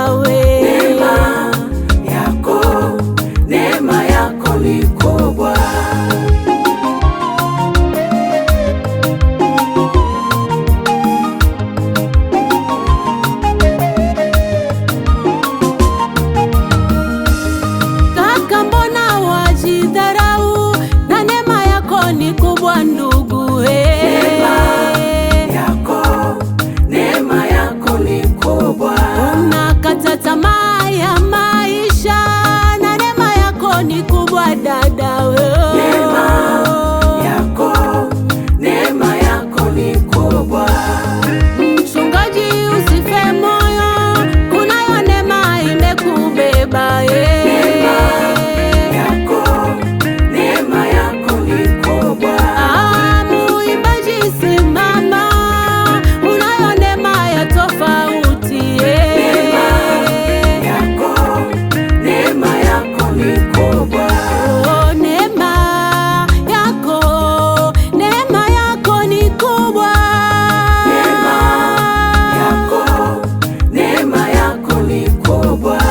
Baba we. Neema yako ni kubwa. Kaka, mbona wajidharau? Na neema yako ni kubwa ndugu we. Neema yako ni kubwa. Unakata tamaa ya maisha, na neema yako ni kubwa dada we. Neema yako ni kubwa. Mchungaji, usife moyo, kunayo neema imekubeba Neema yako ni kubwa. Muimbaji, simama, unayo neema ya tofauti Neema yako ni kubwa. Oh, neema yako ni kubwa. Neema yako ni kubwa.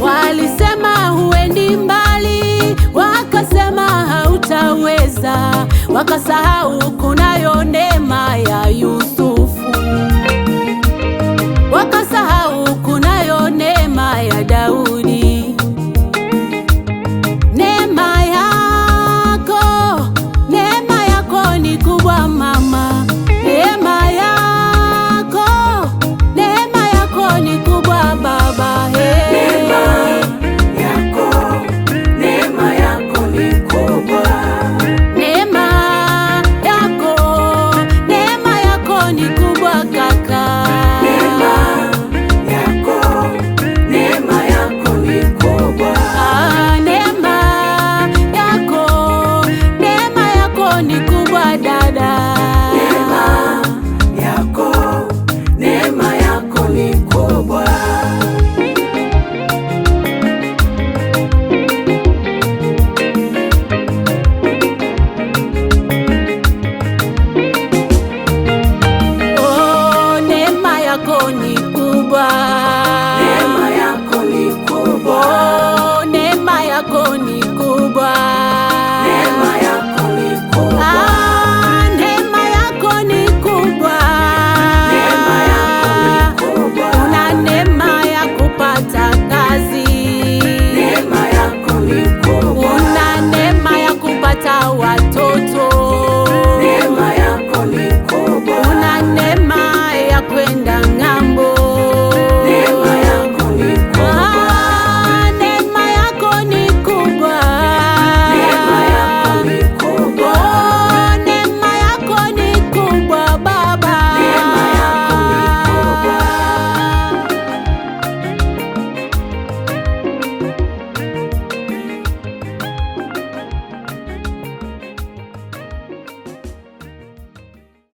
Walisema huendi mbali, wakasema hautaweza, wakasahau kunayo neema ya Yusufu, wakasahau kunayo neema ya Daudi. Neema yako ni kubwa mama. Neema yako ni kubwa baba. Neema yako ni kubwa. Neema yako ni kubwa kaka. Neema yako ni kubwa. Neema yako ni kubwa dada. Neema yako ni kubwa. Oh, neema yako ni kubwa.